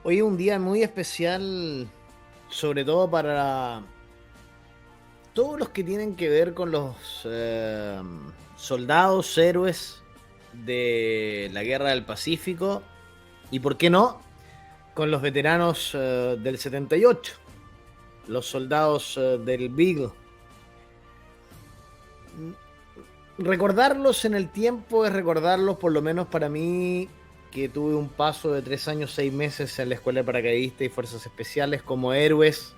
Hoy es un día muy especial, sobre todo para todos los que tienen que ver con los soldados, héroes de la Guerra del Pacífico y, ¿por qué no?, con los veteranos del 78, los soldados del Beagle. Recordarlos en el tiempo es recordarlos, por lo menos para mí, que tuve un paso de 3 años, 6 meses en la Escuela de Paracaidistas y Fuerzas Especiales como héroes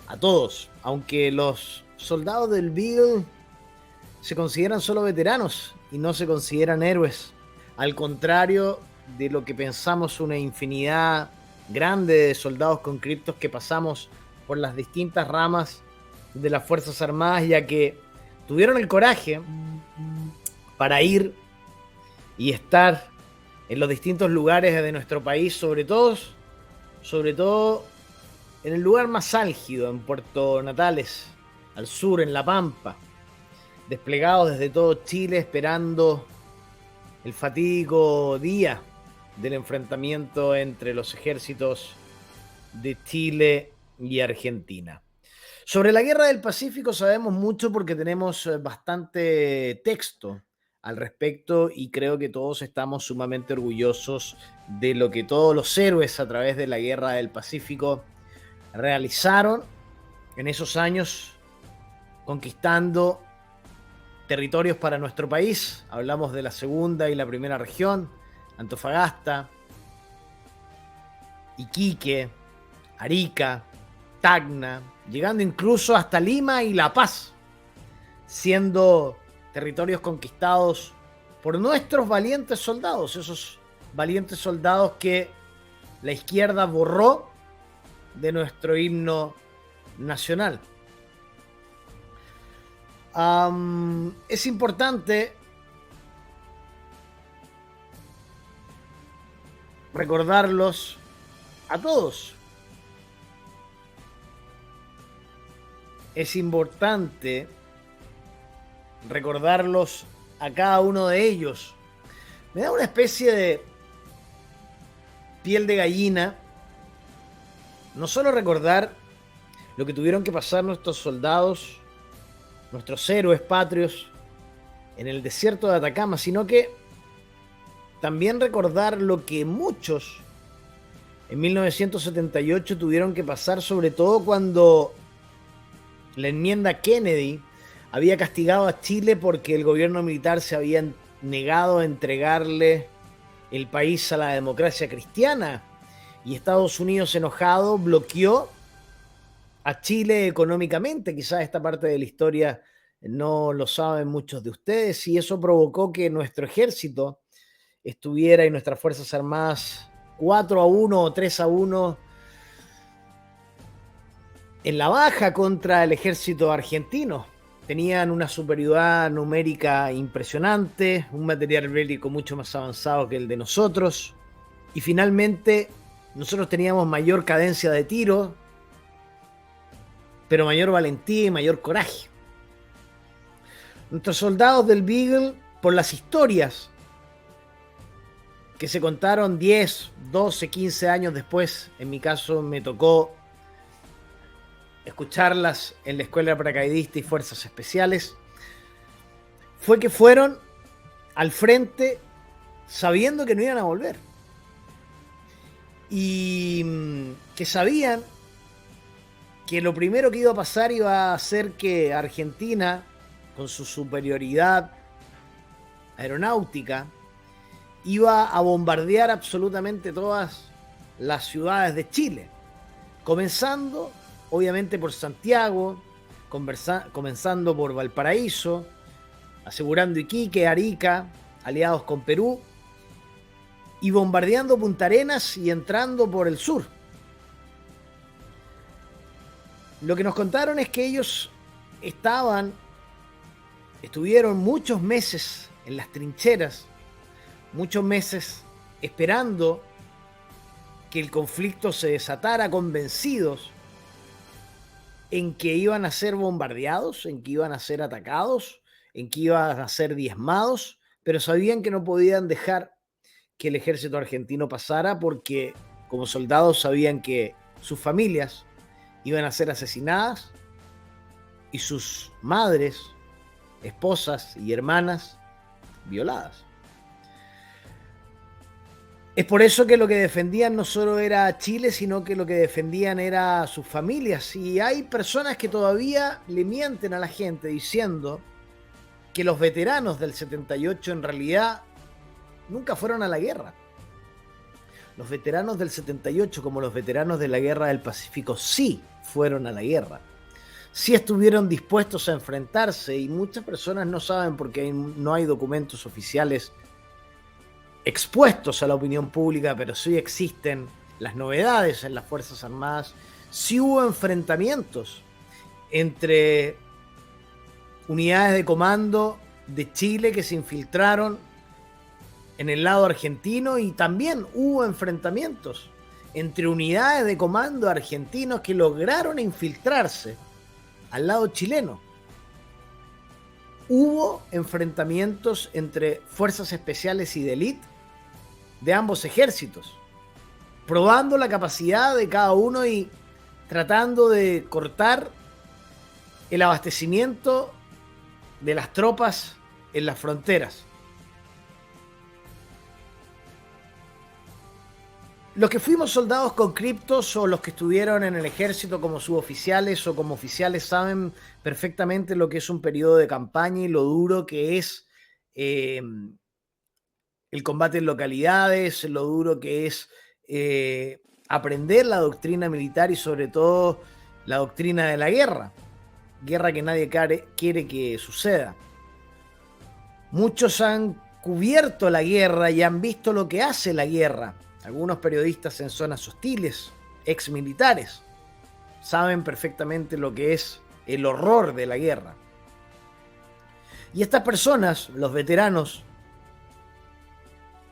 a todos, aunque los soldados del Beagle se consideran solo veteranos y no se consideran héroes, al contrario de lo que pensamos, una infinidad grande de soldados con criptos que pasamos por las distintas ramas de las Fuerzas Armadas, ya que tuvieron el coraje para ir y estar en los distintos lugares de nuestro país, sobre todo en el lugar más álgido, en Puerto Natales, al sur, en La Pampa, desplegados desde todo Chile esperando el fatídico día del enfrentamiento entre los ejércitos de Chile y Argentina. Sobre la Guerra del Pacífico sabemos mucho porque tenemos bastante texto al respecto y creo que todos estamos sumamente orgullosos de lo que todos los héroes a través de la Guerra del Pacífico realizaron en esos años, conquistando territorios para nuestro país. Hablamos de la segunda y la primera región, Antofagasta, Iquique, Arica, Tacna, llegando incluso hasta Lima y La Paz, siendo territorios conquistados por nuestros valientes soldados, esos valientes soldados que la izquierda borró de nuestro himno nacional. Es importante recordarlos a todos. Es importante recordarlos a cada uno de ellos. Me da una especie de piel de gallina no solo recordar lo que tuvieron que pasar nuestros soldados, nuestros héroes patrios en el desierto de Atacama, sino que también recordar lo que muchos en 1978 tuvieron que pasar, sobre todo cuando la enmienda Kennedy había castigado a Chile porque el gobierno militar se había negado a entregarle el país a la democracia cristiana, y Estados Unidos, enojado, bloqueó a Chile económicamente. Quizás esta parte de la historia no lo saben muchos de ustedes, y eso provocó que nuestro ejército estuviera y nuestras Fuerzas Armadas 4-1 o 3-1 en la baja contra el ejército argentino. Tenían una superioridad numérica impresionante, un material bélico mucho más avanzado que el de nosotros, y finalmente nosotros teníamos mayor cadencia de tiro, pero mayor valentía y mayor coraje. Nuestros soldados del Beagle, por las historias que se contaron 10, 12, 15 años después, en mi caso me tocó escucharlas en la Escuela de Paracaidistas y Fuerzas Especiales, fue que fueron al frente sabiendo que no iban a volver, y que sabían que lo primero que iba a pasar iba a ser que Argentina, con su superioridad aeronáutica, iba a bombardear absolutamente todas las ciudades de Chile, comenzando obviamente por Santiago, comenzando por Valparaíso, asegurando Iquique, Arica, aliados con Perú, y bombardeando Punta Arenas y entrando por el sur. Lo que nos contaron es que ellos estuvieron muchos meses en las trincheras, muchos meses esperando que el conflicto se desatara, convencidos en que iban a ser bombardeados, en que iban a ser atacados, en que iban a ser diezmados, pero sabían que no podían dejar que el ejército argentino pasara, porque como soldados sabían que sus familias iban a ser asesinadas y sus madres, esposas y hermanas violadas. Es por eso que lo que defendían no solo era Chile, sino que lo que defendían era sus familias. Y hay personas que todavía le mienten a la gente diciendo que los veteranos del 78 en realidad nunca fueron a la guerra. Los veteranos del 78, como los veteranos de la Guerra del Pacífico, sí fueron a la guerra. Sí estuvieron dispuestos a enfrentarse, y muchas personas no saben porque no hay documentos oficiales expuestos a la opinión pública, pero sí existen las novedades en las Fuerzas Armadas. Sí hubo enfrentamientos entre unidades de comando de Chile que se infiltraron en el lado argentino, y también hubo enfrentamientos entre unidades de comando argentinos que lograron infiltrarse al lado chileno. Hubo enfrentamientos entre fuerzas especiales y de élite de ambos ejércitos, probando la capacidad de cada uno y tratando de cortar el abastecimiento de las tropas en las fronteras. Los que fuimos soldados conscriptos o los que estuvieron en el ejército como suboficiales o como oficiales saben perfectamente lo que es un periodo de campaña y lo duro que es el combate en localidades, lo duro que es aprender la doctrina militar y sobre todo la doctrina de la guerra. Guerra que nadie quiere que suceda. Muchos han cubierto la guerra y han visto lo que hace la guerra. Algunos periodistas en zonas hostiles, ex militares, saben perfectamente lo que es el horror de la guerra. Y estas personas, los veteranos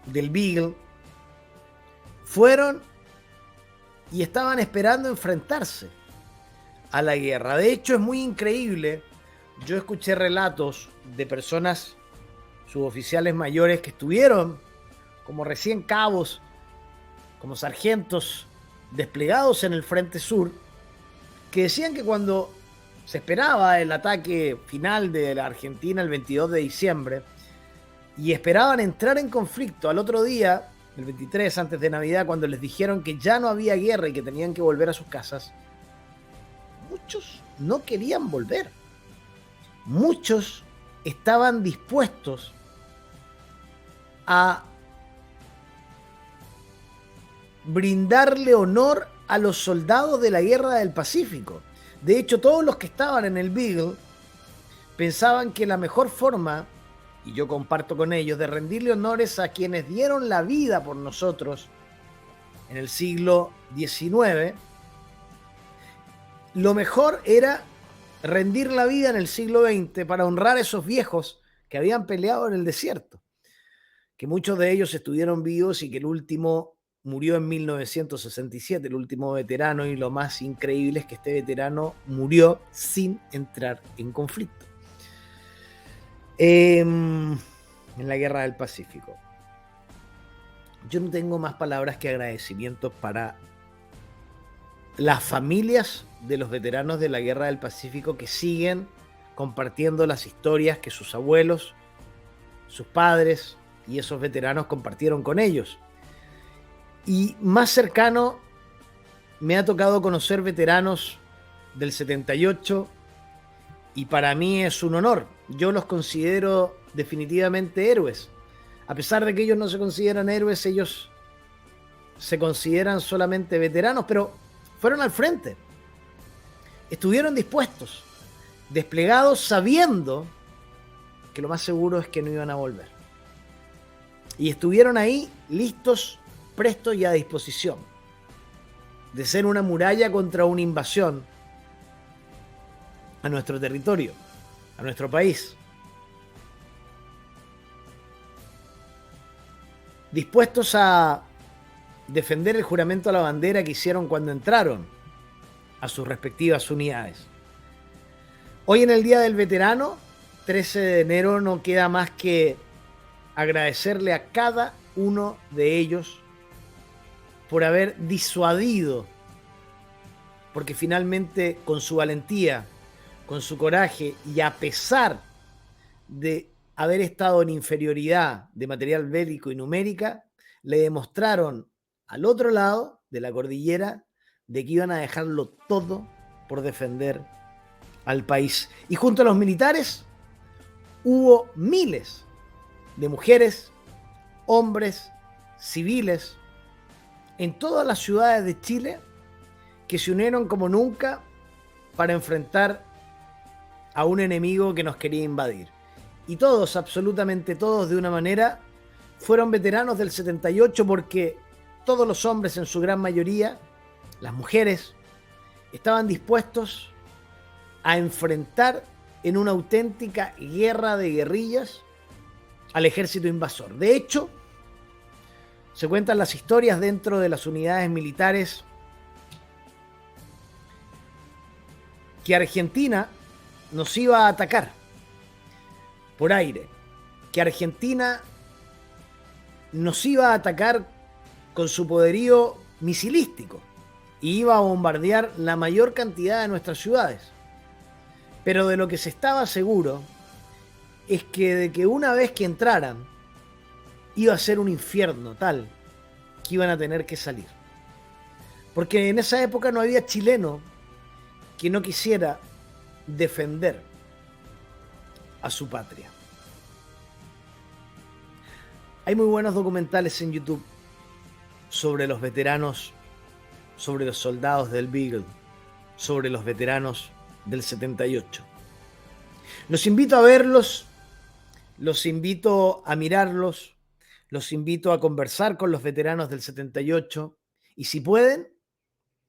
del Beagle, fueron y estaban esperando enfrentarse a la guerra. De hecho, es muy increíble. Yo escuché relatos de personas, suboficiales mayores, que estuvieron como recién cabos, como sargentos desplegados en el frente sur, que decían que cuando se esperaba el ataque final de la Argentina el 22 de diciembre y esperaban entrar en conflicto al otro día, el 23 antes de Navidad, cuando les dijeron que ya no había guerra y que tenían que volver a sus casas, muchos no querían volver. Muchos estaban dispuestos a brindarle honor a los soldados de la Guerra del Pacífico. De hecho, todos los que estaban en el Beagle pensaban que la mejor forma, y yo comparto con ellos, de rendirle honores a quienes dieron la vida por nosotros en el siglo XIX, lo mejor era rendir la vida en el siglo XX para honrar a esos viejos que habían peleado en el desierto, que muchos de ellos estuvieron vivos y que el último murió en 1967, el último veterano, y lo más increíble es que este veterano murió sin entrar en conflicto en la Guerra del Pacífico. Yo no tengo más palabras que agradecimientos para las familias de los veteranos de la Guerra del Pacífico que siguen compartiendo las historias que sus abuelos, sus padres y esos veteranos compartieron con ellos. Y más cercano me ha tocado conocer veteranos del 78 y para mí es un honor. Yo los considero definitivamente héroes. A pesar de que ellos no se consideran héroes, ellos se consideran solamente veteranos, pero fueron al frente. Estuvieron dispuestos, desplegados, sabiendo que lo más seguro es que no iban a volver. Y estuvieron ahí listos, prestos y a disposición de ser una muralla contra una invasión a nuestro territorio, a nuestro país. Dispuestos a defender el juramento a la bandera que hicieron cuando entraron a sus respectivas unidades. Hoy, en el Día del Veterano, 13 de enero, no queda más que agradecerle a cada uno de ellos por haber disuadido, porque finalmente con su valentía, con su coraje y a pesar de haber estado en inferioridad de material bélico y numérica, le demostraron al otro lado de la cordillera de que iban a dejarlo todo por defender al país. Y junto a los militares hubo miles de mujeres, hombres, civiles, en todas las ciudades de Chile que se unieron como nunca para enfrentar a un enemigo que nos quería invadir. Y todos, absolutamente todos, de una manera, fueron veteranos del 78 porque todos los hombres, en su gran mayoría, las mujeres, estaban dispuestos a enfrentar en una auténtica guerra de guerrillas al ejército invasor. De hecho, se cuentan las historias dentro de las unidades militares que Argentina nos iba a atacar por aire, que Argentina nos iba a atacar con su poderío misilístico y iba a bombardear la mayor cantidad de nuestras ciudades. Pero de lo que se estaba seguro es que de que una vez que entraran iba a ser un infierno tal que iban a tener que salir. Porque en esa época no había chileno que no quisiera defender a su patria. Hay muy buenos documentales en YouTube sobre los veteranos, sobre los soldados del Beagle, sobre los veteranos del 78. Los invito a verlos, los invito a mirarlos, los invito a conversar con los veteranos del 78 y si pueden,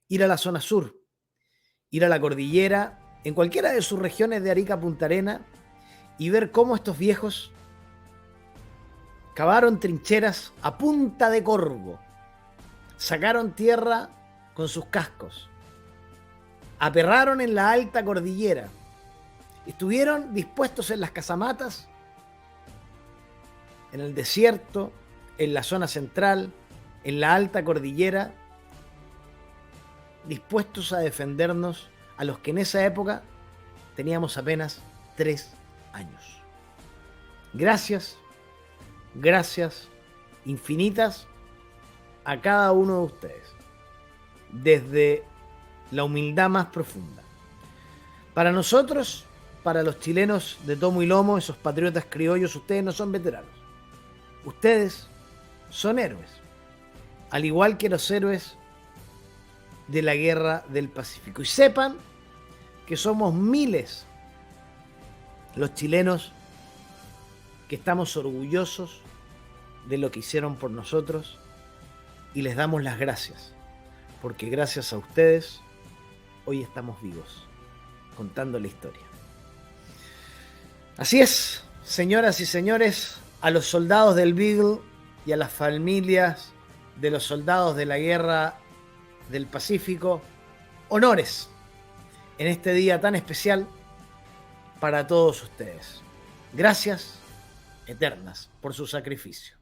ir a la zona sur, ir a la cordillera, en cualquiera de sus regiones de Arica a Punta Arenas y ver cómo estos viejos cavaron trincheras a punta de corvo, sacaron tierra con sus cascos, aperraron en la alta cordillera, estuvieron dispuestos en las casamatas, en el desierto, en la zona central, en la alta cordillera, dispuestos a defendernos a los que en esa época teníamos apenas 3 años. Gracias infinitas a cada uno de ustedes, desde la humildad más profunda. Para nosotros, para los chilenos de tomo y lomo, esos patriotas criollos, ustedes no son veteranos. Ustedes son héroes, al igual que los héroes de la Guerra del Pacífico. Y sepan que somos miles los chilenos que estamos orgullosos de lo que hicieron por nosotros y les damos las gracias, porque gracias a ustedes hoy estamos vivos, contando la historia. Así es, señoras y señores, a los soldados del Beagle y a las familias de los soldados de la Guerra del Pacífico, honores en este día tan especial para todos ustedes. Gracias eternas por su sacrificio.